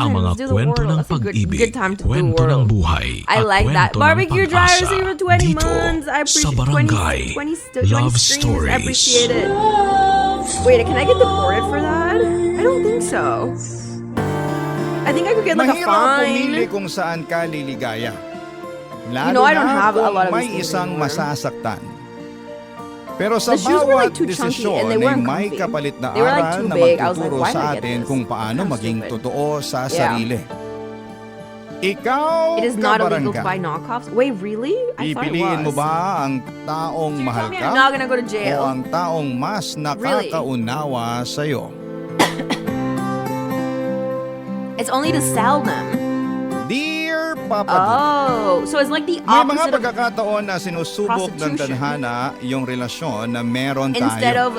Ang fun. mga Let's do the kwento world. ng That's a pag-ibig, good time to do the kwento ng world. buhay, I at like that. kwento ng Barbecue Dryer pag-asa. received for 20 Dito, months. I sa appreciate Barangay 20 Love streams. Stories. I appreciate it. Wait, can I get deported for that? I don't think so. I think I could get like a Mahirap pumili fine. kung saan ka liligaya. Lalo You know, I don't na have a kung lot of may these things isang anymore. masasaktan. Pero sa The shoes were, like, bawat too chunky desisyon and they ay weren't may comfy. kapalit na They were, like, aral too na big. I was like, magtuturo why did I sa get atin this? kung paano Kinda maging stupid. totoo sa Yeah. sarili. Ikaw, It is not illegal to kabarangay, buy knockoffs. Wait, really? I thought it pipiliin mo was. ba ang taong So you're mahal telling me ka I'm not gonna go to o jail? ang taong mas nakakaunawa sa'yo? It's only to sell them. Dear Papa Dudut, Oh, so it's like the may mga opposite of pagkakataon na sinusubok ng prostitution. tadhana yung relasyon na meron instead tayo. of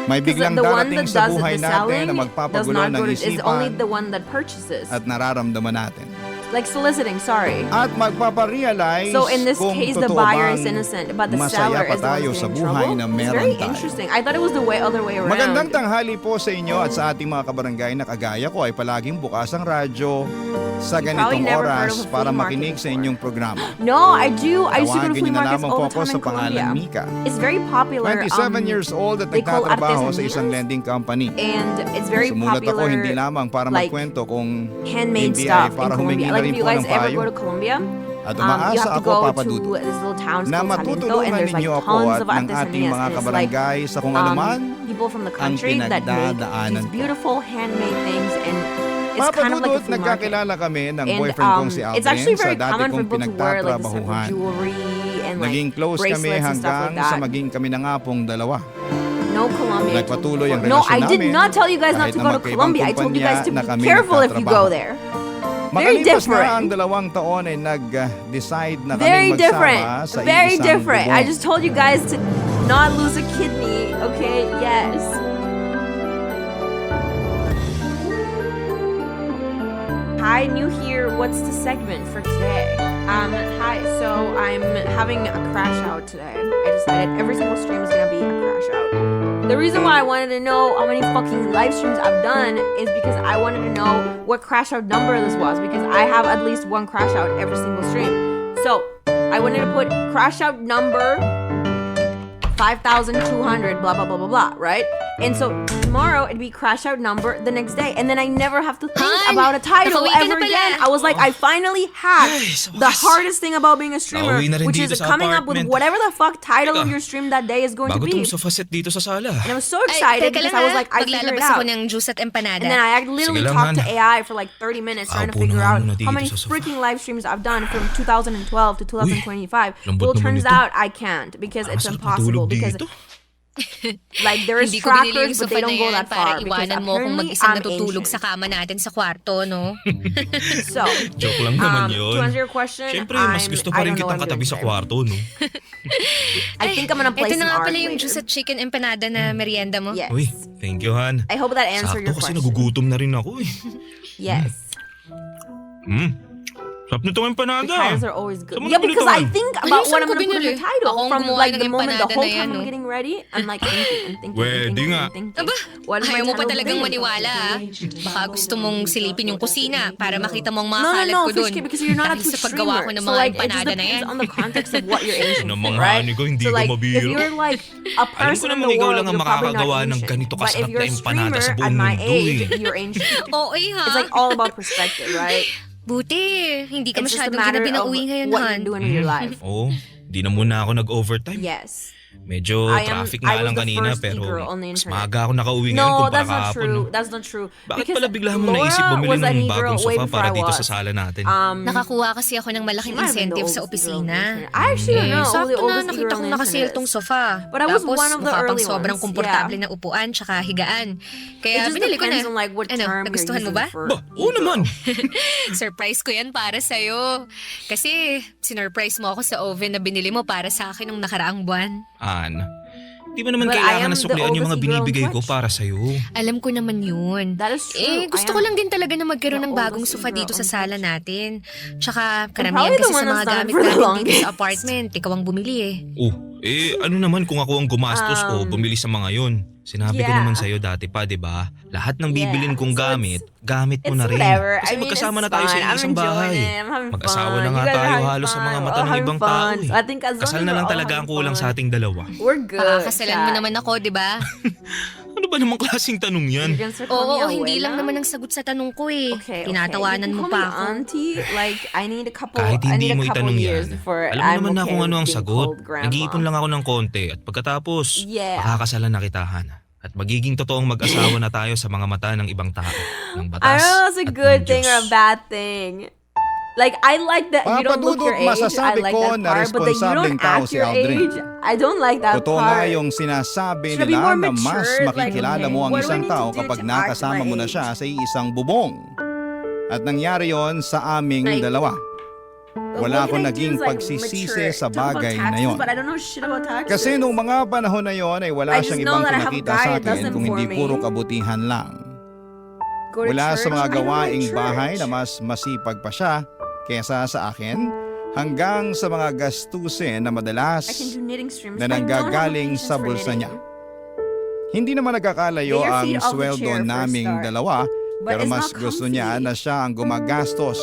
May because biglang the one darating that sa does buhay the natin selling na does magpapagulo not ng go to, is only isipan the one that purchases. at nararamdaman natin. Like soliciting, sorry. At magpaparealize So in this kung case, the totoo buyer bang is innocent, but the masaya seller pa is the one tayo who's sa getting in buhay trouble. na It's meron very tayo. interesting. I thought it was the other way around. Magandang tanghali po sa inyo at sa ating mga kabarangay na kagaya ko ay palaging bukas ang radyo sa You ganitong probably never heard oras of a flea para market makinig sa before. inyong programa. No, I do. I used to go to Tawagin flea niyo na markets lamang all po the ako time sa in Colombia. pangalan Mika. It's very popular. 27 years old at they call nagtatrabaho sa artesanías. isang lending company. And it's very Sumulat popular. ako hindi lamang para like, magkwento kung handmade hindi stuff ay para in humingi Colombia. na Like rin if you po guys ng ever payo. go to Colombia, At you umaasa have to ako, go Papa to Dudut, this little town na called Salento, and matutulungan there's like ninyo ako tons at of ng ating artesanías. mga And it's like kabarangay sa kung anuman people from the ang country that make pinagdadaanan these ko. beautiful handmade things, and it's Papa kind of like a Dudut, flea market. nagkakilala kami ng And boyfriend kong si it's Aldrin actually sa very dati common for kong people to wear like this type of pinagtatrabahuhan. jewelry and like Naging close kami bracelets and stuff hanggang like sa that. maging kami na nga pong dalawa. No Colombia. I told you Nagpatuloy ang before. No, relasyon I did namin not tell you guys not kahit to na go to magkaibang Colombia. I told you guys to kumpanya na be kami careful if you go nagtatrabaho. there. Very Makalipas na ang different. 2 taon ay nag-decide na Very kami different. magsama sa Very iisang different. I bubong. just told you guys to not lose a kidney. Okay. Yes. Hi, new here. What's the segment for today? Hi. So I'm having a crash out today. I decided every single stream is gonna be a crash out. The reason why I wanted to know how many fucking live streams I've done is because I wanted to know what crash out number this was, because I have at least one crash out every single stream. So I wanted to put crash out number 5,200, blah blah blah blah blah, right? And so tomorrow it'd be crash out number the next day, and then I never have to think Han, about a title nakauwi ka ever na pala. again. I was like, I finally hacked Ay, sa the wakas. hardest thing about being a streamer, Nakauwi na rin which dito is sa coming up with apartment. whatever the fuck title of Teka, your stream that day is going to Bago be. tong sofa set dito sa sala. And I was so excited teka because lang I was ha. like, I figured it Maglalabas out. ako ng juice at empanada. And then I literally Sige lang, talked to Han. AI for like 30 minutes trying to Kaupo na figure nga out muna how dito many sa sofa. freaking live streams I've done from 2012 to 2025. lambot Well, naman turns ito. out I can't because it's Masarap impossible. matulog Because dito. like there is Hindi ko binili yung trackers, but sofa they na don't go yan that para far. Because iwanan mo kung apparently mag-isang I'm natutulog sa ancient. kama natin sa kwarto, no? So, Joke lang naman yun. to answer your question, Siyempre, mas gusto pa rin kitang katabi sa kwarto, no? I think I'm gonna play Ito some na nga art pala yung later. juice at chicken empanada na merienda mo. Yes. Uy, thank you, Han. I hope that answered your Sakto kasi question. nagugutom na rin ako eh. Yes. Sarap nitong The empanada. titles are always good. Saan mo Yeah, because I nabili to, think Ano, about saan what I'm ko gonna put in the binili? title. Ako ang From gumawa like ng the moment, the empanada whole na yan, time I'm no? getting ready, I'm like thinking. Pwede nga. Aba, What is my ayaw mo pa title talagang gonna be? maniwala ah. Baka gusto mong silipin yung kusina para makita mo ang mga No, kalat ko dun. Fishkit, because you're not a Dahil true sa paggawa ko streamer. ng So mga like, it just empanada na yan. depends on the context of what you're aiming Ano, for, mga right? hani ko, hindi So ko like, mabiro. if you're like a Alam ko person in naman the ikaw world, lang ang you're probably not makakagawa ng ancient. ganito But if kasarap you're na a empanada sa streamer at buong my mundo age, eh. you're ancient. Oo ha. It's like all about perspective, right? Buti, hindi ka It's just a masyadong matter ginabi na of uwi ngayon, what Han. you're doing with your life. Oo, di na muna ako nag-overtime. Yes. Medyo traffic I nga was lang the kanina first pero e-girl on the mas internet. maaga ako nakauwi ngayon No, kumpara that's not kahapon. true. no? That's not true. Bakit Because pala bigla mo Laura naisip bumili was an ng e-girl bagong way sofa before para I dito was. sa sala natin? Nakakuha kasi ako ng malaking She might have been the incentive sa oldest girl on the opisina. internet. I actually don't know. Sakto the na oldest nakita e-girl kong on the nakasale internet. tong sofa. But I was Tapos, one of the mukha pang early sobrang ones, komportable yeah. na upuan tsaka higaan. It Kaya just binili ko na. depends on like what Ano, term you're nagustuhan mo using ba? for Ba, oo e-girl. naman. Surprise ko yan para sa'yo. Kasi sinurprise mo ako sa oven na binili mo para sa akin nung nakaraang buwan. An, di ba naman But I kailangan am na the suklian yung mga oldest e-girl on binibigay ko Twitch. para sa'yo? Alam ko naman yun. That is true. Gusto I ko am lang din talaga na magkaroon the ng bagong oldest sofa e-girl dito sa on sala natin. Tsaka probably karamihan the kasi one sa mga that's done gamit for the natin dito longest. sa apartment. Ikaw ang bumili eh. Oh, ano naman kung ako ang gumastos o bumili sa mga yon? Sinabi ko Yeah. naman sa'yo dati pa, di ba? Lahat ng bibilin kong So gamit mo it's na rin. whatever. Kasi I mean, magkasama it's na tayo sa fun. I'm isang enjoying bahay. it. I'm having Mag-asawa fun. na You nga guys are tayo having halos sa fun. mga We're mata all ng having ibang tao fun. eh. So I think as long Kasal as na we're lang all talaga ang having kulang fun, sa ating dalawa. We're good. Pakakasalan mo chat. naman ako, di ba? Ano ba namang klaseng tanong yan? You're gonna start calling Oo, me hindi abuela? lang naman ang sagot sa tanong ko eh. Okay, Tinatawanan you mo can call pa me ako. auntie. Like, I need a couple, Kahit I hindi need a mo couple itanong years yan, before alam mo I'm naman na okay kung ano with ang being sagot. called grandma. Nag-iipon lang ako ng konti at pagkatapos, Yeah. makakasalan na kita, Hana. At magiging totoong mag-asawa na tayo sa mga mata ng ibang tao, ng I batas don't know if it's a at good ng thing or a Diyos. bad thing. Like, I like that you don't look your Papadudot, age. I masasabi like ko that na part. But that you responsableng don't tao act si your Aldrin. age, I don't like that Totoo part. nga yung sinasabi Should I be nila more na mas matured? makikilala Like, mo ang what do I isang need to tao do kapag to act nakasama my mo na age? siya sa isang bubong. At nangyari yon sa aming Like, dalawa. What Wala akong can I do naging is, like, pagsisisi mature? sa Talk about bagay na taxes, yon. But I don't know shit about taxes. Kasi nung mga panahon na yon ay wala I just siyang know ibang that I have a pinakita guy sa that does akin them kung hindi for me. puro kabutihan lang. Go to Mula sa church? mga I don't like gawaing church. bahay na mas masipag pa siya kesa sa akin, hanggang sa mga gastusin na madalas I can do knitting streams. na but I don't have nanggagaling patience sa for bulsa knitting. niya. Hindi naman nagkakalayo Lay your ang feet off the sweldo chair for a naming start. dalawa, But pero it's mas not gusto comfy. niya na siya ang gumagastos.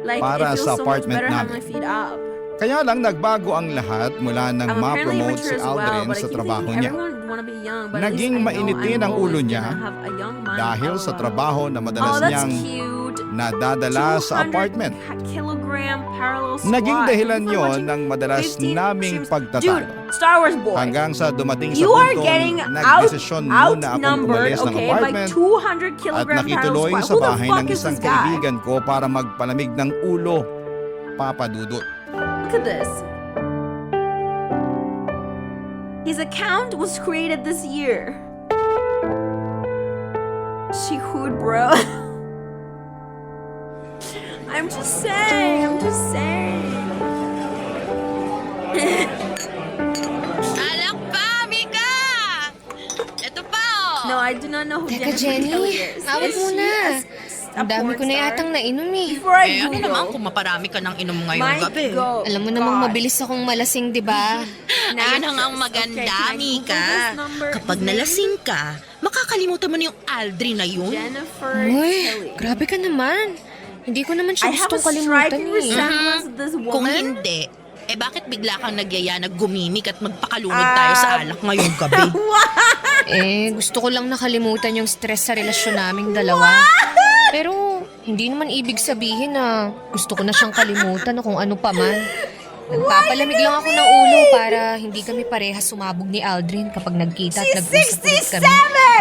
Like, para it feels sa so apartment much better namin. having my feet up. Kaya lang nagbago ang lahat mula nang I'm apparently ma-promote immature si as well, Aldrin but I sa keep trabaho thinking niya. everyone wanna be young, but at Naging least I know mainitin I'm ang ulo always niya gonna have a young mind. dahil sa LOL. trabaho na madalas Oh, that's niyang cute. nadadala sa 200 apartment. kilogram parallel squat. Naging dahilan Before yon watching ng madalas 15 naming streams. pagtatalo. Dude, Star Wars boy. Hanggang sa dumating sa You are puntong getting nagdesisyon muna akong outnumbered, umalis ng okay, by apartment 200 at kilogram parallel nakituloy squat. sa Who the bahay fuck ng is isang this guy? kaibigan ko para magpalamig ng ulo. Papadudot. Look at this. His account was created this year. She hood, bro. I'm just saying. Alak pa, Mika! Ito pa, oh! No, I do not know who Teka, Jennifer Jenny, Kelly is. awat Is she muna. a Ang dami porn ko na star? yatang nainom eh. Before I Eh, ano Google, naman kung maparami ka ng inom ngayong my gabi? go. Alam mo namang God. mabilis akong malasing, di ba? Ayun ang Actress. maganda, Okay, can I Mika. Google this number? Kapag His name? nalasing ka, makakalimutan mo na yung Aldrin na yun. Jennifer Uy, Kelly. grabe ka naman. Hindi ko naman siya I have a gustong kalimutan striking eh. resemblance to this woman. Kung hindi, bakit bigla kang nagyaya na gumimik at magpakalunod tayo sa alak ngayong gabi? Gusto ko lang nakalimutan yung stress sa relasyon naming dalawa. Pero, hindi naman ibig sabihin na gusto ko na siyang kalimutan o kung ano pa man. Nagpapalamig lang ako ng ulo para hindi kami parehas sumabog ni Aldrin kapag nagkita at nag-usap ulit kami.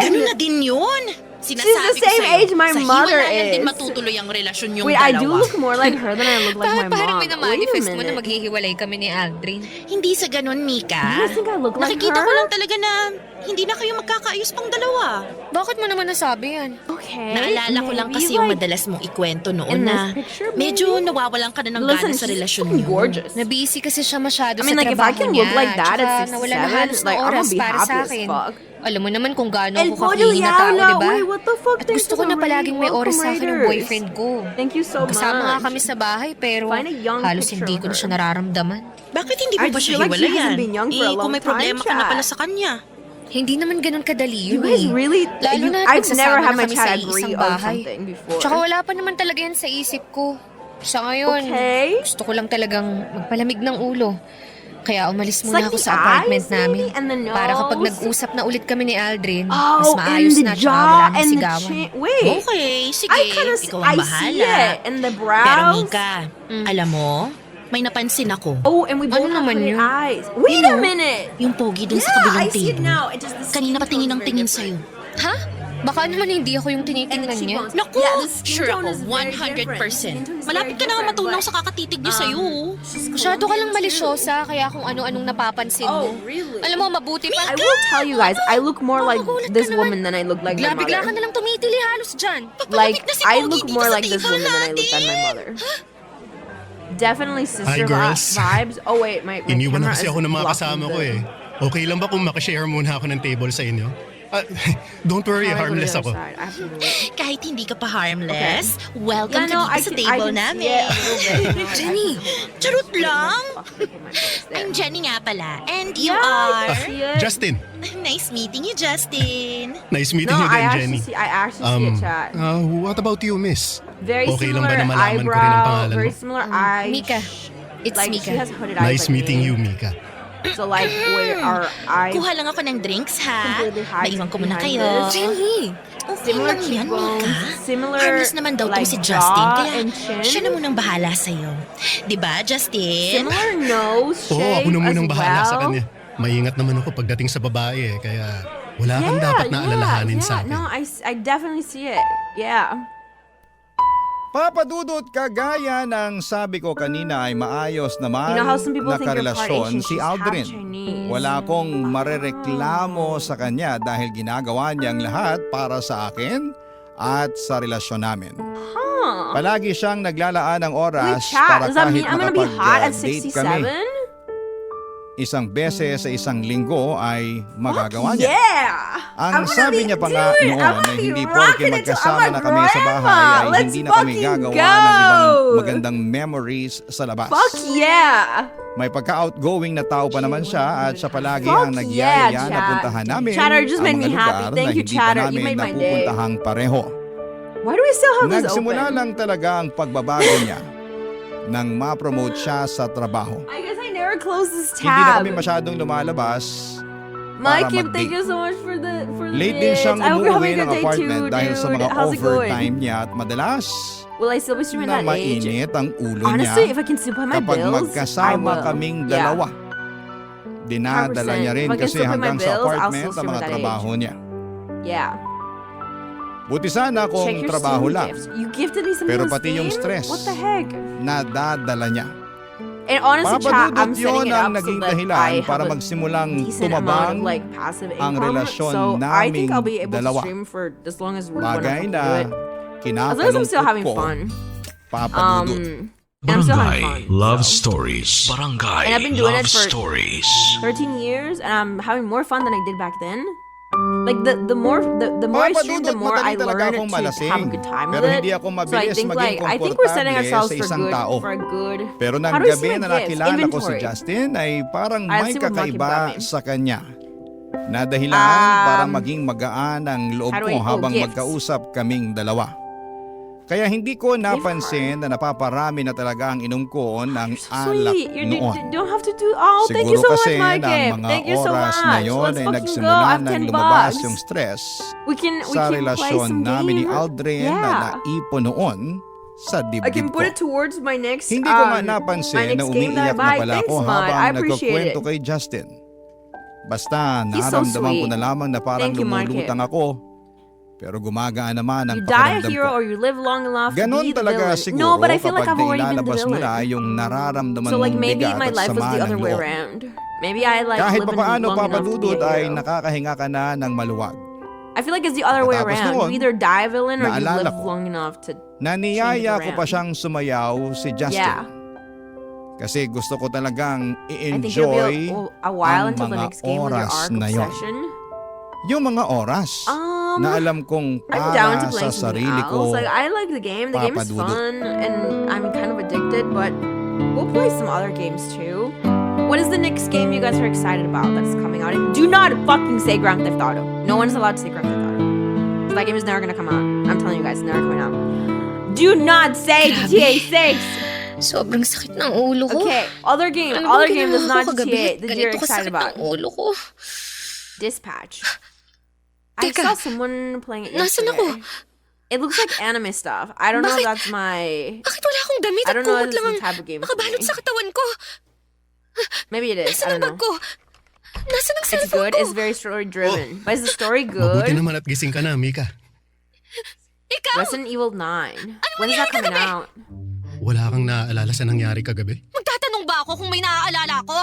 Ganun na din yun. Sinasabi She's the ko same sa'yo, age my sa mother hiwalayan din is. matutuloy ang relasyon yung Wait, dalawa. I do look more like her than I look like my mom. Parang Wait a minamanifest mo na minute. maghihiwalay kami ni Aldrin. Hindi sa ganun, Mika. Do you think I look like Nakikita her? ko lang talaga na hindi na kayo magkakaayos pang dalawa. Bakit mo naman nasabi yan? Okay. Naalala ko lang maybe, kasi yung like, madalas mong ikwento in noon this na picture, medyo maybe? nawawalan ka na ng Listen, gana sa she's relasyon fucking niyo. gorgeous. Nabisi kasi siya masyado I mean, sa like, if I trabaho can niya. look like that tsaka at nawala na 67, halos like, ng I'm oras gonna be para happy sa as akin. fuck. Alam mo naman kung gaano El ako pollo kakihina tao, Yao, diba? wait, what the fuck? At Thanks gusto for ko the na palaging may welcome oras sa akin ng raiders. boyfriend ko. Thank you so much. Kasama nga kami sa bahay pero Find a young halos picture hindi of ko na her. siya nararamdaman. Bakit hindi mo I pa just siya feel like she hiwalayan? hasn't been young for a Kung long may problema time, ka na pala Chat. sa kanya. Hindi naman ganun kadali You yun guys eh. really, Lalo na I've never had my kami chat sa agree isang on bahay. something before. Tsaka wala pa naman talaga yan sa isip ko. Sa ngayon, Okay. gusto ko lang talagang magpalamig ng ulo. Kaya umalis It's muna like ako the sa apartment eyes, namin. maybe, and the Para kapag nose. nag-usap na ulit kami ni Aldrin, Oh, mas maayos and na the tsaka wala jaw na and the sigawan. chin. Wait. Okay, sige. I kind of Ikaw I ang see bahala. it. And the brows. Pero Mika, alam mo, may napansin ako. Oh, and we both Ano have naman hooded yun? eyes. Wait a minute. Yung pogi dun sa Yeah, kabilang I see it table. now. It just the Kanina skin pa tingin tone ng is very tingin different. sa'yo. Ha? Baka naman hindi ako yung And the tinitingnan niya. cheekbones. Naku, Yeah, the skin sure tone ako, is very different. 100%. The skin tone is Malapit very ka na nga different, matunaw but, sa kakatitig niya sa'yo. she's Masyado ka lang Colombian malisyosa, kaya kung ano-anong napapansin Oh, mo. really? Alam mo, mabuti pa. I will tell you guys, I look more like Magugulat ka this naman. woman than I look like my Bigla-bigla ka mother. na lang tumitili halos dyan. Like, na si I Pogi look dito more sa like this table woman than I look like my natin. mother. Definitely sister Hi, girls. vibes. Oh wait, my Iniwan camera na kasi is ako ng mga blocking kasama ko the- eh. Okay lang ba kung makashare muna ako ng table sa inyo? Don't worry, How do I go to harmless the other ako. side? I have to move it. Kahit hindi ka pa harmless, welcome Yeah, no, ka dito sa table I namin. can see it a little bit. No, Jenny, charot lang. Fucking put my face there. I'm Jenny nga pala. And you Yeah, I are... can see it. Justin, Nice meeting you, Justin. nice meeting No, you I din, actually Jenny. see. I actually see it, chat. What about you, miss? Very okay lang similar ba na malaman ko rin ang eyebrow, pangalan very mo? similar eyes. Mika. It's Like Mika. she has hooded eyes. Nice like meeting me. you, Mika. So like where our eyes Kuha lang ako ng drinks, ha? completely hide Naiwan ko muna behind kayo. this. Jenny! Okay Similar lang yan, cheekbones, Mika. similar Harmless naman daw like tong si Justin, jaw kaya and chin. siya na munang bahala sa'yo. Diba, Justin? Similar nose shape Oo, ako na munang as bahala well. sa kanya. Maingat naman ako pagdating sa babae kaya wala kang dapat na alalahanin sa akin. No, I definitely see it. Yeah. Papadudot, kagaya ng sabi ko kanina ay maayos naman You know how some people na think you're part karelasyon Asian, si she's half Aldrin. Chinese. Wala akong marereklamo sa kanya dahil ginagawa niyang lahat para sa akin at sa relasyon namin. Huh. Palagi siyang naglalaan ng oras Wait, chat. para Does that kahit mean I'm gonna be hot at makapag-date 67? kami. Isang beses sa isang linggo ay magagawa niya. Yeah! Ang sabi niya pa nga noon ay hindi porke magkasama na kami sa bahay ay Let's hindi na kami fucking gagawa go! ng ibang magandang memories sa labas. Fuck yeah! May pagka-outgoing na tao pa naman siya at siya palagi Fuck ang yeah, nagyayaya na Chat. puntahan namin Chatter, just ang made mga me happy. lugar Thank na you, hindi pa Chatter. You namin made my day. napupuntahang pareho. Why do we still have this Nagsimula open? lang talaga ang pagbabago niya nang ma-promote siya sa trabaho. I guess I never closed this Hindi na tab. kami masyadong lumalabas. Mikey, para thank mag-date. you so much for the Late din bits. siyang I hope you're umuwi having a ng good day apartment too, dahil sa dude. mga How's it going? overtime niya at madalas Will I still be streaming na that age? mainit ang ulo Honestly, niya if I can still pay my kapag bills, I magkasama will. kaming Yeah. dalawa. Dinadala niya 100%. rin If I can kasi still pay my hanggang sa bills, I'll apartment still ang stream mga at that trabaho niya. Yeah. Buti sana Check kung your trabaho Steam lang, gifts. You gifted me something pero on pati yung Steam? stress. What the heck? nadadala niya. And honestly, chat, I'm Papadudot setting yun it ang up so naging that dahilan I para have a magsimulang decent amount tumabang of like passive ang income. relasyon So I think I'll naming be able dalawa. to stream for as long as we want to Bagay do na it. As long as I'm still kinakalungkot having ko, fun. papadudot. And I'm still having Barangay fun. Love so. Stories. Barangay And I've been doing Love it for- Stories. 13 years, and I'm having more fun than I did back then. Like the more I stream, the Papadudot, more I madali talaga learn akong to have a malasing. good time Pero with it. hindi ako So I mabilis think maging I think we're setting komportable ourselves sa for isang tao. a good. Pero nang How do we gabi see na my gifts? nakilala ko si Inventory. Justin ay parang I'll may see what Mikey kakaiba brought me. sa kanya. Na dahilan para maging magaan ang loob how do ko I- habang gifts. magkausap kaming dalawa. Kaya hindi ko napansin na napaparami na talaga ang inom ko ng alak Sweet, you noon. don't have to do. Oh, thank you Siguro so kasi much, Mikey. ng mga Thank you so oras much. na yon Let's ay fucking go. nagsimula I have nang 10 lumabas bucks. yung stress We can sa play relasyon some namin ni game. Aldrin na Yeah. naipon noon sa I dibdib can ko. put it towards my next. Hindi ko nga my napansin next na game umiiyak that I na buy. pala Thanks, ako Mud. habang I appreciate nagkukwento it. kay Justin. Basta He's so naramdaman ko sweet. na lamang na parang Thank you, Mikey. lumulutang ako. Pero gumagaan naman ang You die a pakiramdam hero ko. or you live long enough to Ganon be the talaga villain. siguro No, but I feel like kapag I've already been the nailalabas mo na villain. yung nararamdaman So like mong maybe bigat my at life was sama the ng other way loob. around. Maybe I like Kahit living papaano long enough to be papadudot a ay hero. nakakahinga ka na ng maluwag. I feel like it's the other way Matapos around. noon, You either die a villain or you naalala live ko long enough to. Naniyaya Change ko pa around. siyang sumayaw si Justin. Yeah. Kasi gusto ko talagang I think it'll i-enjoy be a while ang until the mga next game with your oras arc na yon. obsession. Yung mga oras na alam kong I'm down to para play sa something sarili else. ko. Like I like the game. The game is papadudot. fun, and I'm kind of addicted. But we'll play some other games too. What is the next game you guys are excited about that's coming out? And do not fucking say Grand Theft Auto. No one's allowed to say Grand Theft Auto. That game is never gonna come out. I'm telling you guys, it's never coming out. Do not say GTA 6. Sobrang sakit ng ulo ko. Okay, other game. Ano Other bang game that's ginawa not ko kagabi? GTA that you're Ganito excited kasakit about. ng ulo ko. Dispatch. I Teka, saw someone playing it Nasaan yesterday. ako? It looks like anime stuff. I don't know if Bakit? that's my. Bakit wala akong damit I at don't know kumot if this lang is ang the type of game for makabalot me. sa katawan ko? Maybe it is. I Nasaan ang don't bag know. ko? Nasaan ang It's cellphone good. ko? It's very story driven. But is the story Mabuti good? naman at gising ka na, Mika. Ikaw! Resident Evil 9. When is that coming out? Wala kang naaalala sa nangyari kagabi? Magtatanong ba ako kung may naaalala ko?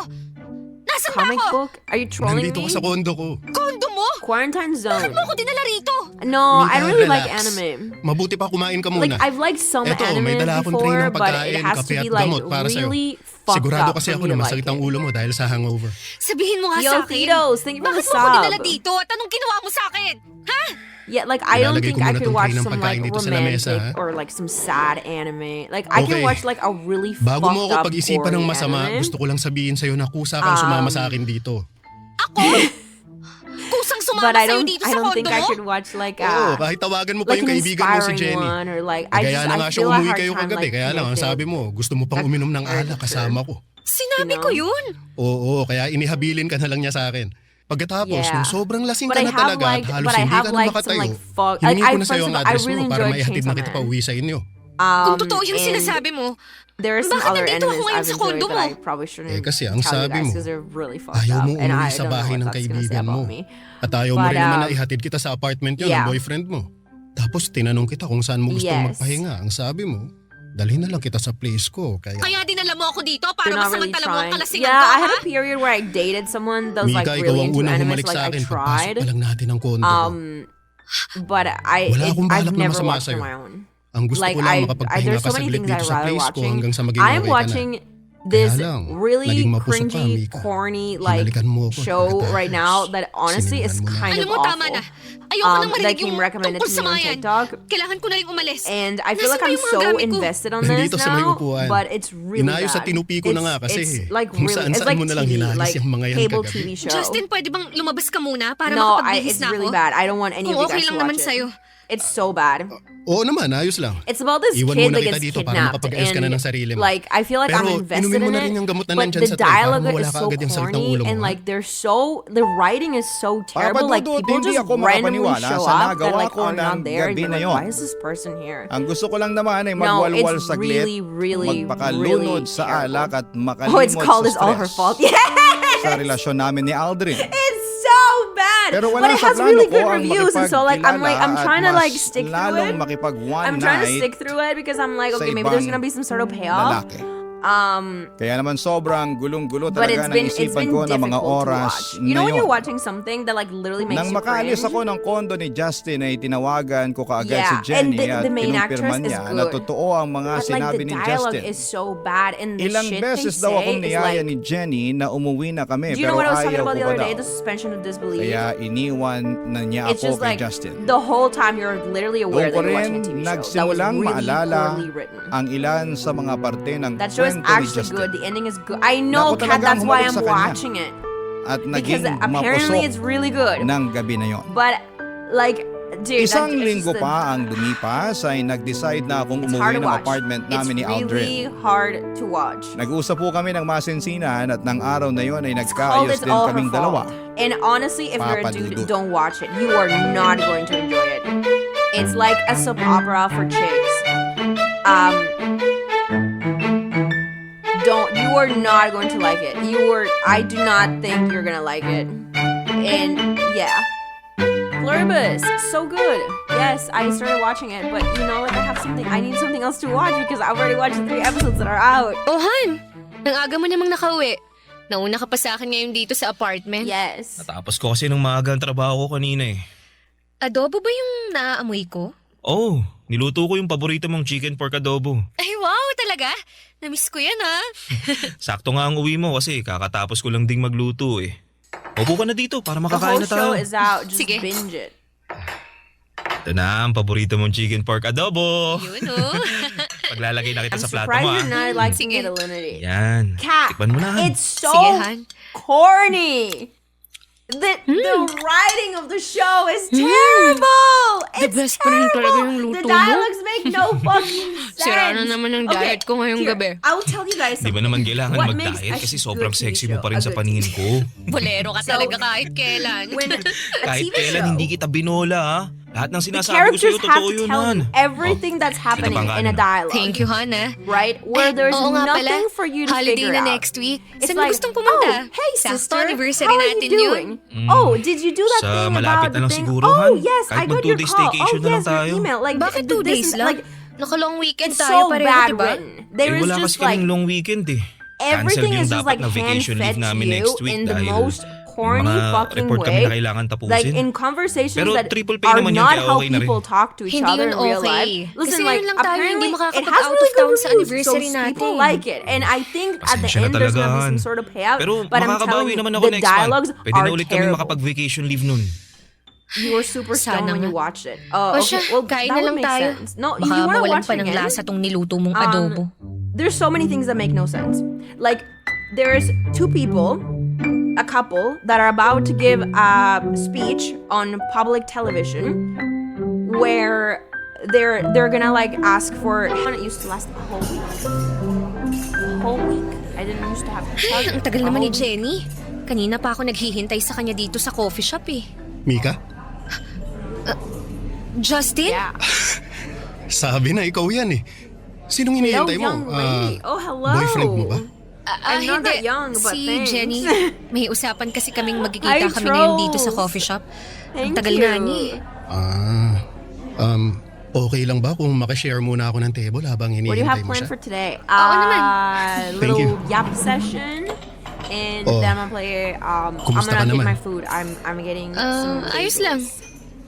Nasaan ba Comic ako? book? Are you trolling Nandito me? ka sa kondo ko. Kondo mo? Quarantine zone. Bakit mo ako dinala rito? No, I don't really like Relax. anime. Mabuti pa kumain ka Like muna. I've liked some Eto, may anime dala akong tray before, ng but it pagkain, has kape to at be like gamot para sa'yo. really fucked Sigurado up kasi for ako me na to masakit like ang it. ulo mo dahil sa hangover. Sabihin mo nga Yo, sa akin. Tito's, thank you for Bakit the mo ako sub. dinala dito? At anong ginawa mo sa akin? Ha? Yeah, like I don't Ilalagay think ko I muna could tong watch tray ng some pagkain like dito sa lamesa, romantic ha? or like some sad anime. Like I Okay. can watch like a really Bago mo fucked ako up pag-isipan ng gory masama, anime. gusto ko lang sabihin sa'yo na kusa kang sumama sa akin dito. Kusang But sumama I sa'yo don't dito I sa don't kondo think I mo? could watch like Oo, kahit tawagan mo pa like yung an kaibigan mo si inspiring Jenny. one or like Kaya na I nga siya feel a umuwi hard kayo time, kagabi. like, Kaya lang, ang connecting. sabi mo, gusto mo pang uminom ng alak kasama ko. Sinabi You ko know? yun. Oo, kaya inihabilin ka na lang niya sa akin. Pagkatapos, Yeah. nung sobrang lasing But ka I na have talaga liked- at halos but I hindi have ka na liked makatayo, some, like, fog- hiningi like, ko I- na sa'yo first ang of all, I address really mo para enjoyed maihatid na Chainsaw kita pa Man. uwi sa inyo. Kung totoo yung and sinasabi mo, there are some bakit other nandito ako animes ngayon I've sa kondo enjoyed that mo? I probably shouldn't Kasi ang tell you sabi guys mo, because they're really fucked ayaw up mo and umuwi I sa don't know bahay what ng that's gonna say kaibigan mo. about me. At ayaw mo But, rin naman na ihatid kita sa apartment yun ng yeah. boyfriend mo. Tapos tinanong kita kung saan mo gustong Yes. magpahinga. Ang sabi mo, dalhin na lang kita sa place ko. Kaya Kaya dinala mo ako dito para They're not really masamantala mo ang trying. kalasingan Yeah, ko, I had ha? a period where I dated someone that was like Mika, ikaw really ang into unang anime, humalik so sa like I akin. Pagpasok tried. pa lang natin ang kondo ko. But Wala akong balak I've na never masama watched sa'yo. on my own. Ang gusto Like ko lang I makapagpahinga there's ka so many saglit things dito I'd sa rather place ko watching. hanggang sa maging I'm okay ka na. watching this Kaya lang, really naging mapusok ka, cringy, Mika. corny like Hinalikan mo ako show pagkatapos. right now that honestly is Sinindihan mo na. kind Alam of mo, awful. tama na. Ayoko nang That marinig came yung recommended tungkol to sa me on mga yan. TikTok. Kailangan ko na rin umalis. And I feel Nasaan like ba I'm yung mga so gamit ko? invested on this Nandito sa may now, upuan. but it's really Inayos bad. sa tinupi ko na nga kasi It's eh. like Kung really, saan-saan it's like mo na lang TV, hinalis like yung mga yan cable kagabi. TV show. Justin, pwede bang lumabas ka muna para No, makapagbihis it's na really ako? bad. I don't want any Kung of you okay guys to lang watch naman it. sa'yo. It's so bad. Oo naman, ayos lang. It's about this Iwan kid muna that kita gets dito para kidnapped makapag-ayos ka na ng sarili mo. like I feel like Pero I'm invested inumin mo in na it. rin yung gamot na But nandyan the sa tray para dialogue mawala is ka so agad yung sakit ng corny ulo mo. and ha? like the writing is so terrible. Like Papadudot, people hindi just ako randomly makapaniwala show sa up that nagawa like ko are ng not there. gabi You're na like, yon. why is this person here? Ang gusto ko lang naman ay No, magwalwal it's saglit, really magpakalunod really sa terrible. alak at Oh, makalimot it's called sa It's All Her stress Fault. Yes! sa relasyon namin ni Aldrin. It's so bad. Pero but wala it sa has plano really ko good ang reviews and so like I'm makipagkilala trying to at like mas stick through lalong it. makipag one I'm trying to night stick through it because I'm like, sa okay, maybe there's ibang gonna be some sort of payoff. lalaki. Kaya naman sobrang gulong-gulo But talaga ng it's isipan been ko ng mga difficult to oras watch. You know when you're ngayon. watching something that like literally makes Nang you makaalis cringe? ako ng kondo ni Justin ay tinawagan ko kaagad Yeah, si Jenny and at the main actress kinumpirman is niya good. na totoo ang mga But like sinabi the ni dialogue Justin. is so bad and the Ilang shit beses they daw say akong is niyaya like, ni Jenny na umuwi na kami do you pero know what I was talking ayaw about ko the pa other day? daw. The suspension of disbelief. Kaya iniwan na niya It's ako just kay like Justin. the whole time you're literally aware Doon ko that you're watching rin a TV show that was nagsimulang really maalala poorly written. ang ilan sa mga parte ng That show is kwento ni actually Justin. good. The ending is good. I know, Naku, Kat. talagang That's why humalik I'm sa kanya. watching it At because naging apparently mapusok it's really good. ng gabi na yon. But like, dude, Isang it's linggo just pa ang lumipas ay nag-decide na akong it's umuwi hard to ng watch. apartment namin ni It's Aldrin. really hard to watch. Nag-usap po kami ng masinsinan at ng araw na yon ay It's called nagkaayos It's din All Her kaming dalawa. Fault. And honestly, if you're a dude, Papadudot. don't watch it. You are not going to enjoy it. It's like a soap opera for chicks. You are not going to like it. I do not think you're gonna like it. And yeah. Pluribus, so good. Yes, I started watching it, but you know, like I need something else to watch because I've already watched the 3 episodes that are out. Oh, Han! Nang aga mo namang nakauwi. Nauna ka pa sa akin ngayon dito sa apartment. Yes. Natapos ko kasi ng maaga ang trabaho ko kanina eh. Adobo ba yung naaamoy ko? Oh, niluto ko yung paborito mong chicken pork adobo. Ay, wow! Talaga? Namiss ko yan, ha? Sakto nga ang uwi mo kasi kakatapos ko lang ding magluto eh. Upo ka na dito para The makakain whole na tayo. show is out. Just Sige. binge it. Ito na ang paborito mong chicken pork adobo. Yun, oh. Paglalagay na kita I'm sa plato surprised mo you're ah. not like Sige. it, Alinity. Yan. Cat, Tikman mo na. it's so Sige, Han. corny. The writing of the show is terrible. The It's best pa rin talaga yung terrible. luto The mo. dialogues make no fucking sense. Sira na naman ang diet ko ngayong here, gabi. I'll tell you guys Di something. ba naman kailangan What makes mag-diet a kasi good sobrang TV sexy mo show pa rin a sa good paningin TV ko. Bolero ka talaga kahit kailan. When a Kahit TV kailan show, hindi kita binola ha. Lahat ng the sinasabi ko characters sa'yo have totoo to yun tell Han. you everything that's happening bang in a kanin? dialogue. Thank you, Hana. Right? Where there's Oo nga nothing pala, for you to holiday figure na out. next week. It's Saan mo like, gustong pumunta? oh, hey Sakto, sister, anniversary how are natin you yun. doing? Oh, did you do that Sa thing malapit about na lang the thing? siguro, Oh, Han. yes, Kahit I got your mag 2 days call. staycation Oh, na lang yes, your tayo. email. Like, Bakit 2 this days is, lang? like, Nakalong weekend it's tayo so pareho, bad diba? written. There Eh, is wala just kasi kaming like long weekend eh. everything Cancel yung is just dapat like na vacation hand-fed leave to namin you next week in the dahil most corny Mga fucking report kami way. na kailangan tapusin. Like in conversations Pero that triple pay are naman yun, not kaya how okay na rin. people talk to each Hindi other yun in real okay. life. Kasi Listen, like yun lang tayo, apparently hindi it makakapag has out really of town good sa reviews, anniversary so people natin. like it. And I think at the Pasensya na end there's gonna be talaga, some Han. sort of payout. Pero But I'm telling makakabawi you, naman ako the next month. dialogues Pwede na are ulit kami terrible. makapag-vacation leave nun. You were super Sana stoned when nga. you watched it. O Oh, siya, okay. Well, kain that na would lang make tayo. sense. No, Baka you wanna mawalan watch pa it ng again? lasa tong niluto mong adobo. There's so many things that make no sense. Like, there's two people, a couple, that are about to give a speech on public television where they're gonna like ask for. It used to last a whole week. A whole week. I didn't used to have. Ay, ang tagal A naman ni whole week. Jenny. Kanina pa ako naghihintay sa kanya dito sa coffee shop eh. Mika, Justin? Yeah. sabi na ikaw yan eh. Sinong Hello, hinihintay mo? young lady. Oh, hello. Boyfriend mo ba? I'm not that young, but si thanks. Jenny, may usapan kasi kaming Hi, magkikita kami ngayon dito sa Trolls. coffee shop. Ang Thank tagal you. nga niya eh. Okay lang ba kung makashare muna ako ng table habang What do you have hinihintay mo planned siya? for today? naman. Thank you. Little yap session, and Oh. then I'm gonna play. I'm Kumusta gonna ka get naman? my food. I'm getting some. Ayos bagels. lang.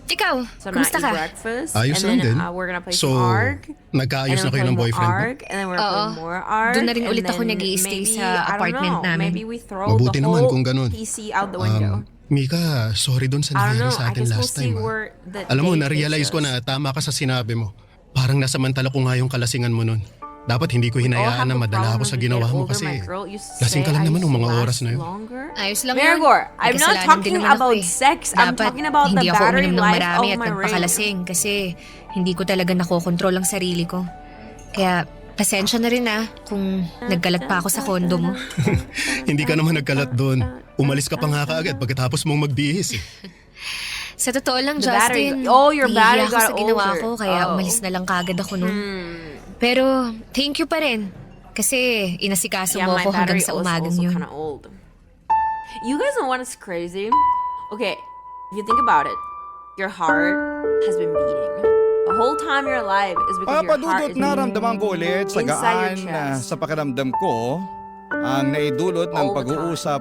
Ikaw, So I'm gonna kumusta eat ka? breakfast, Ayos and lang then din. We're gonna play So, some ARG. nagkaayos na kayo ng boyfriend mo? ARG, and then we're gonna Oo. play more ARG. Doon na rin and ulit ako then nag-i-stay maybe, sa I don't apartment know, namin. Maybe we throw Mabuti the naman whole kung ganun. PC out the window. Mika, sorry doon sa I don't nangyari know. sa I atin guess we'll last see time. where the Alam mo, day na-realize takes ko us. na tama ka sa sinabi mo. Parang nasamantala ko nga yung kalasingan mo nun. Dapat hindi ko We all hinayaan have na the madala problem ako sa when we ginawa get mo older. kasi My girl used to lasing ka say lang I naman used nung to mga last oras na yun. longer. Ayos lang Marigor, yun. May I'm not kasalanan din talking naman ako about eh. sex. I'm Dapat talking about hindi the ako battery uminom ng life marami of at my ring. magpakalasing kasi hindi ko talaga nakokontrol ang sarili ko. Kaya pasensya na rin kung nagkalat pa ako sa kondo mo. Hindi ka naman nagkalat doon. Umalis ka pa nga kaagad pagkatapos mong magbihis eh. Sa totoo lang, The battery- Justin, your nahihiya battery ako got sa ginawa older. ko kaya Oh. umalis na lang kagad ako nun. Pero thank you pa rin. Kasi inasikaso Yeah, mo my ako hanggang battery sa was umagang also yun. kind of old. You guys know what's crazy? Okay, if you think about it, your heart has been beating. The whole time you're alive is because your heart Papadudot is naramdaman ko ulit sa inside your gaan chest. sa pakiramdam ko ang naidulot ng All the pag-uusap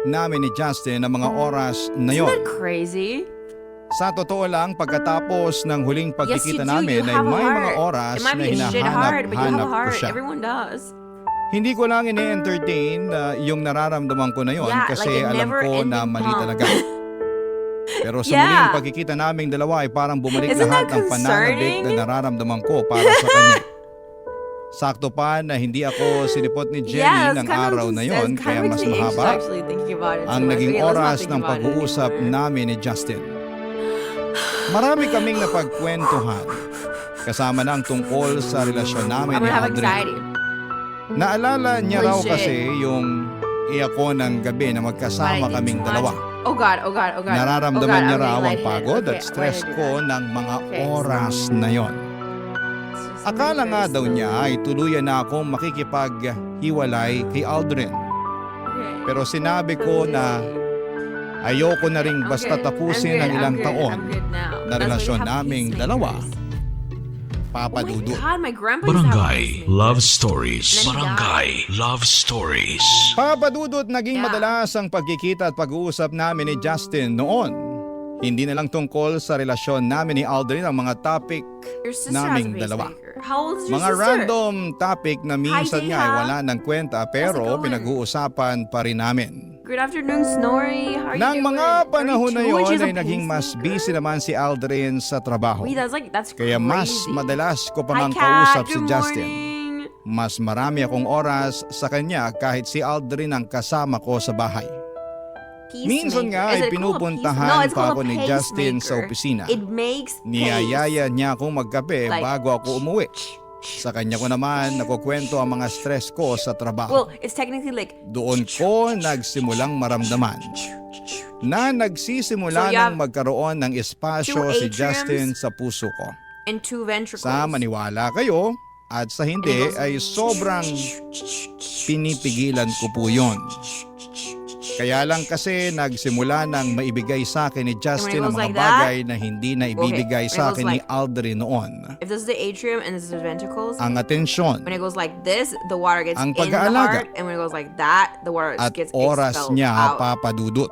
namin ni Justin ng mga oras na Isn't yon. that crazy? Sa totoo lang, pagkatapos ng huling Yes, you pagkikita do. namin You ay have a may heart. mga oras It might na be a shit heart, but you have hinahanap-hanap a ko heart. siya. Everyone does. Hindi ko lang ini-entertain yung nararamdaman ko na yon Yeah, kasi like a alam ko never-ending na mali pump. talaga. Pero sa Yeah. muling pagkikita naming dalawa ay parang bumalik Isn't lahat that ng pananabik concerning? na nararamdaman ko para sa kanya. Sakto pa na hindi ako sinipot ni Jenny Yeah, ng araw na yon kaya mas mahaba actually thinking about it. ang too. naging Okay, let's not oras think ng about it pag-uusap anymore. namin ni Justin. Marami kaming napagkwentuhan kasama ng tungkol sa relasyon namin I'm ni gonna have Aldrin. anxiety. Naalala niya raw Legit. kasi yung iako ng gabi na magkasama Why I need kaming too much? dalawa. Oh God, oh God, oh God. Nararamdaman oh God, niya I'm raw getting ang lightheaded. pagod Okay, at stress why did I do ko that? ng mga Okay, oras na yon. It's just Akala nga very daw slow. niya ay tuluyan na akong makikipaghiwalay kay Aldrin. Okay. Pero sinabi ko na ayoko na ring basta Okay, tapusin I'm ang good, ilang I'm good, taon I'm good now. na That's why we relasyon have naming peacemakers. dalawa. Oh my Papadudot. God, my grandpa used to have Barangay peacemakers. Love Stories. And then he Barangay Love Stories. Papadudot naging Yeah. madalas ang pagkikita at pag-uusap namin ni Justin noon. Hindi na lang tungkol sa relasyon namin ni Aldrin ang mga topic, Your sister has a naming dalawa. pacemaker. How old is your mga sister? random topic na minsan nga ay Deha. wala ng kwenta pero going? pinag-uusapan pa rin namin. Good afternoon, Snorri. How are you Nang doing? mga panahon na Are you yon chewing? She ay has a naging mas pacemaker? busy naman si Aldrin sa trabaho. Wait, that's Kaya mas crazy. madalas ko pa Hi, ngang Kat. kausap si Good Justin. morning. Mas marami akong oras sa kanya kahit si Aldrin ang kasama ko sa bahay. Minsan nga ay Is it called a pinupuntahan No, it's pa called ako a ni Justin sa pacemaker. opisina. It makes Niyayaya niya akong magkape Like- bago ako umuwi. Sa kanya ko naman nakukwento ang mga stress ko sa trabaho. Well, it's technically like Doon ko nagsimulang maramdaman na nagsisimula So you have nang magkaroon ng espasyo two si atriums? Justin sa puso ko. and two ventricles. Sa maniwala kayo at sa hindi And it goes- ay sobrang pinipigilan ko po yun. Kaya lang kasi nagsimula nang maibigay sa akin ni Justin ang goes mga like that, bagay na hindi na ibibigay when it sa goes akin ni like- Aldrin noon. If this is the atrium and this is the ventricles, Ang atensyon when it goes like this, the water gets Ang in the pag-aalaga heart, and when it goes like that, the water at gets oras expelled niya out. papadudot.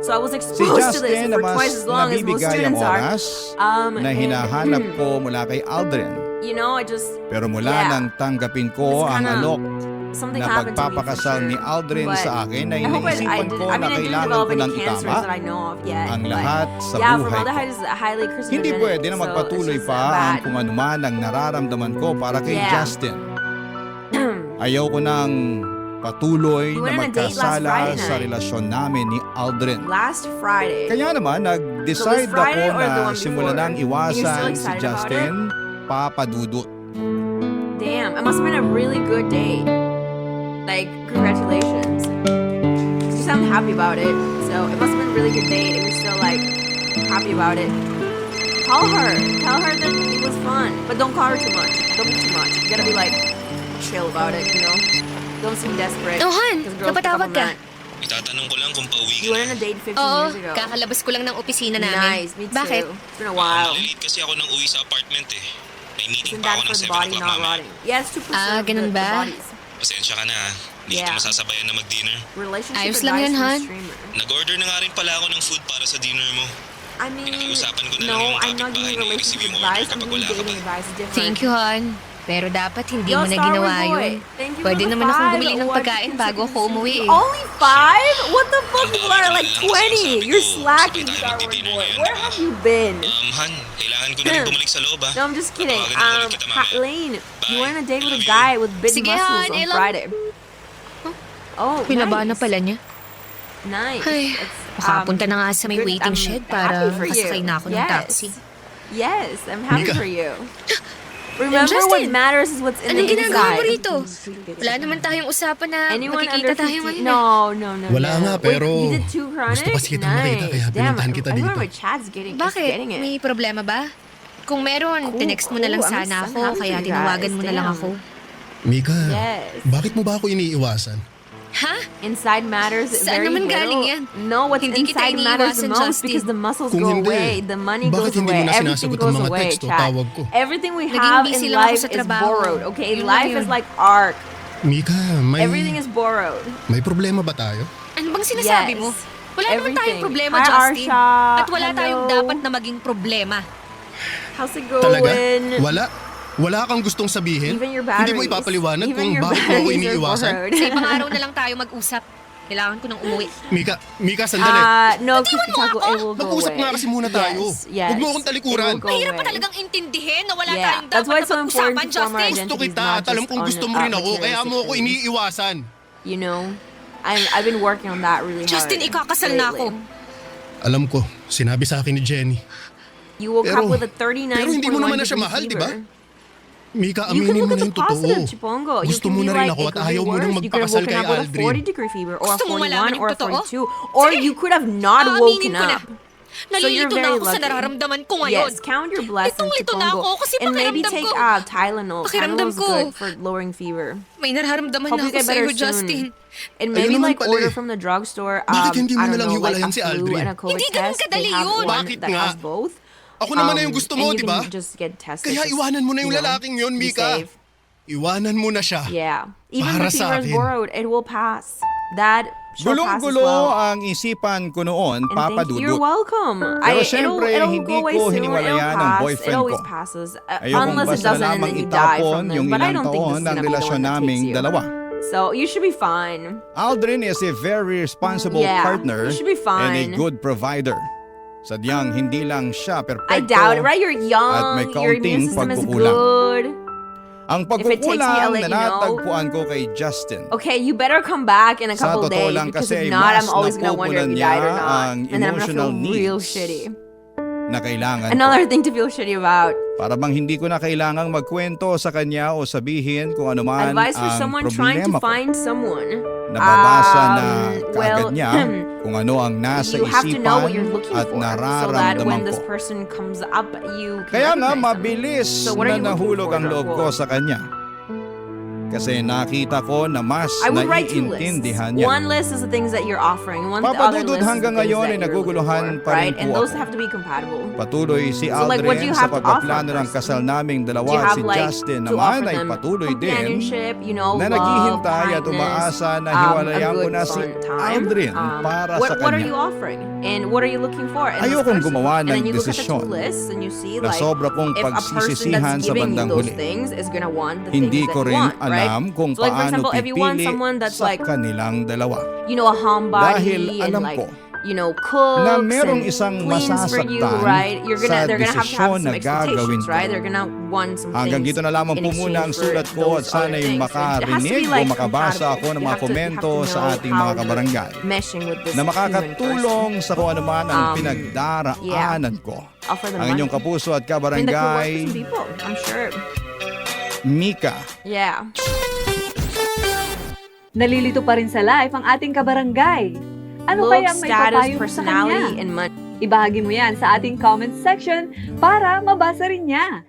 So I was Si exposed to this Justin na for mas twice as long as most nabibigay ang students are. oras na hinahanap ko mula kay Aldrin you know, I just Pero mula Yeah. nang tanggapin ko It's ang kinda- alok something na happened to me for pagpapakasal sure. ni Aldrin But sa akin ay I hope naisipan ko na I didn't kailangan develop ko any ng cancers itama that I know of yet. ang but lahat sa yeah, buhay ko. formaldehyde is highly carcinogenic. Hindi pwede na so magpatuloy it's just pa ang bad. kung anuman ang nararamdaman ko para kay Yeah. Justin. Ayaw ko nang patuloy We na went on a date last magkasala Friday sa night. relasyon namin ni Aldrin. Last Friday. Kaya naman, nag-decide So this Friday ako or the na one simulan before? nang You're iwasan still si excited about Justin, papadudot. Damn, it must have been a really good date. Like, congratulations. You sound happy about it. So it must have been a really good date and you're still like happy about it. Call her. Tell her that it was fun. But don't call her too much. Don't be too much. You gotta be like chill about it, you know? Don't seem desperate. Oh, Han, 'Cause girls pick up napatawag on ka. that. Itatanong ko lang kung pauwi You ka went on na. a date 15 Oo, years ago. kakalabas ko lang ng opisina namin. Nice, me too. Bakit? It's been a while. Malilate kasi ako nang uwi sa apartment eh. May meeting Isn't pa that ako for ng the 7 body o'clock not mamaya. rotting? Yeah, it's to preserve ganun the ba? bodies. Pasensya ka na ha. Hindi kita Yeah. masasabayan na mag-dinner. Relationship Ayos lang advice yun, from a Han. streamer. Nag-order na nga rin pala ako ng food para sa dinner mo. I mean, Pinakiusapan ko na lang no, yung I'm not kapitbahay giving na i-receive relationship yung order advice. I'm kapag giving wala ka dating pa. advice. It's different. Thank you, Han. Pero dapat hindi Yo, mo na Star ginawa Wars boy. yun. Thank you Pwede for the naman akong 5. bumili ng What pagkain you bago ako consider umuwi eh. Only 5? What the fuck? Ang People are dami like ko lang kasi 20. sabi You're ko, slacking, sabay tayo Star Wars magdi-dinner boy. ngayon, Where diba? have you been? Han, kailangan ko na rin bumalik sa loob ha. No, I'm just kidding. Tatawagan ako ulit kita mamaya. Lane, you Bye. went on a date I with a love you. guy with big Sige, muscles Han, I on love- Friday. Oh, Pinaba na nice. pala niya. Nice. Ay, It's, makapunta na nga sa may good. waiting I'm shed para happy for you. makasakay na ako ng Yes. taxi. Yes, I'm happy Mika. for you. Remember what Justin, matters is what's in Anong the ginagawa mo inside. rito? Wala naman tayong usapan na Anyone magkikita under tayo 50? ngayon. No. Wala nga, Wait, pero you did 2 chronic? gusto kasi kitang makita, kaya Nice. pinuntahan kita I dito. remember Chad's getting, is Bakit? getting it. May problema ba? Kung meron, Cool, tinext mo na lang cool. I'm sana so ako, happy kaya for you tinawagan guys. mo na lang Damn. ako. Mika, Yes. bakit mo ba ako iniiwasan? Ha? Inside matters Saan very naman galing little. yan? No, what's Hindi kita inside matters the iniiwasan, most Justin. because the muscles Kung go hindi, away, the money bakit goes hindi mo away, na everything sinasagot ang goes mga away, teksto, Chad. tawag ko? Everything we Naging have busy in lang ako life sa is trabaho. borrowed, okay? Yun lang Life yun. is like art. Mika, Everything is borrowed. may problema ba tayo? Ano bang sinasabi Yes. mo? Wala naman tayong Everything. problema, Hi, Justin. Arsha. At wala tayong Hello. dapat na maging problema. How's it Talaga? going? Wala kang gustong sabihin? Even your Hindi batteries. mo ipapaliwanag Even kung your bakit mo ako batteries are iniiwasan? borrowed. Sa ibang araw na lang tayo mag-usap. Kailangan ko nang umuwi. Mika, sandali. No, Natiwan mo Kikitago, ako? it will go Mag-usap away. nga kasi muna tayo. Yes. Huwag mo akong talikuran. It will go Mahirap pa away. talagang intindihin na wala Yeah, tayong that's dapat why na it's so important pag-usapan, to form our Justin. identity. Gusto kita not at alam just kong on, gusto mo rin ako, kaya mo ako materialistic things. iniiwasan. You know, I've been working on that really hard. Justin, ikakasal na ako. lately. Alam ko, sinabi sa akin ni Jenny. You woke Pero- up with a 39.1 pero hindi mo naman na siya degree mahal, di fever. ba? Mika, You can aminin look mo at na the yung totoo. positive, Chipongo. You Gusto can mo be na rin like, ako it at could be ayaw mo nang worse. You could have magpakasal woken kay up with a Aldrin. 40-degree fever, or a Gusto mo 41, malaman yung or a totoo? 42. Or Sige. you could have not Aaminin woken ko na. up. Nalilito na very ako sa lucky. nararamdaman ko ngayon. Yes, count your blessings, Litong-lito na Chipongo. ako kasi And maybe pakiramdam take ko. Tylenol. Pakiramdam Tylenol's ko. good for lowering fever. May nararamdaman Hope na you ako get sa'yo, better soon. Justin. And maybe naman like pala order eh. from the drugstore. Bakit hindi mo I na don't lang know, like hiwalayan a si flu Aldrin? and a COVID Hindi ganun test. They kadali have yun. one Bakit that nga? has both. Ako naman na yung gusto mo, and di you ba? can just get tested. Kaya just, iwanan mo na yung you know, lalaking yun, be Mika. safe. Iwanan mo na siya. Yeah. Even Para the sa fever is akin. borrowed. It will pass. That shall pass as Gulong-gulo well. ang isipan ko noon, And thank you. You're papadudot. welcome. Pero syempre, it'll hindi go away ko soon. hiniwalayan It'll ang pass. boyfriend It always ko. passes. Ayokong Unless it basta doesn't and lamang then you die itapon from this. yung But I ilang don't think taon this is ng gonna be the relasyon one that naming takes you. dalawa. So you should be fine. Aldrin is a very responsible Yeah, partner you should be and a fine. good provider. Sadyang hindi lang siya perfecto. I doubt it, right? You're young. may Your immune kaunting system is pagkukulang. good. Ang If it takes me, I'll pagkukulang let na you know. natagpuan ko kay Justin. Okay, you better come back in a Sa couple totoo days lang because kasi if not, mas I'm always gonna wonder if you napupunan died or niya not, ang and then I'm gonna emotional feel real needs. shitty. Na kailangan ko. Another thing to feel shitty about. Para bang hindi ko na kailangang magkwento sa kanya o sabihin kung ano man Advice for ang someone trying to problema ko. find someone. Nababasa na well, kagad niya kung ano ang nasa you have to know what you're isipan looking at for so that nararamdaman when this ko. person comes up, you can Kaya nga recognize them. mabilis So what are na you looking nahulog for, ang loob ko Dracul? sa kanya. Kasi nakita ko na mas I would write 2 lists. naiintindihan niya. One list is the things that you're offering. One Papa other Dudut, list is hanggang the things ngayon that ay you're naguguluhan looking for, pa rin right? po And those ako. have to be compatible. Patuloy si So, like, what do Aldrin you sa have to pagpaplano offer ng kasal naming Do you dalawa. have Si like Justin to naman offer ay them patuloy din companionship, you know, na love, naghihintay at kindness, umaasa na a hiwalayan ko good na si fun time. Aldrin para sa What are kanya. you offering? And what are you looking for? in this Ayokong person? gumawa And ng then you look at the desisyon 2 lists and you see na like sobra kong if a person pagsisisihan that's sa giving you bandang those huli. things is gonna want the Hindi things ko that you rin want, right? alam kung So like for paano example, if you want pipili someone that's sa like, kanilang dalawa. you know, a homebody Dahil and alam like, ko you know, cooks na merong and isang cleans for you, masasaktan right? sa They're gonna have to have desisyon some na gagawin expectations, ko. right? They're gonna want some Hanggang things dito na lamang in po muna ang exchange for sulat ko at those other sana'y things. So it has to makarinig be, like, o makabasa compatible. ako ng You mga have to komento know sa ating how mga you're kabarangay meshing with this na human makakatulong sa kung ano man ang Um, pinagdaraanan ko. person. Offer them Ang inyong money. kapuso at I mean, that could work for kabarangay, some people, I'm sure. Mika. Yeah. Nalilito pa rin sa life ang ating kabarangay. Ano Look, kaya ang may status, papayo mo sa personality, kanya? and money. Ibahagi mo yan sa ating comment section para mabasa rin niya.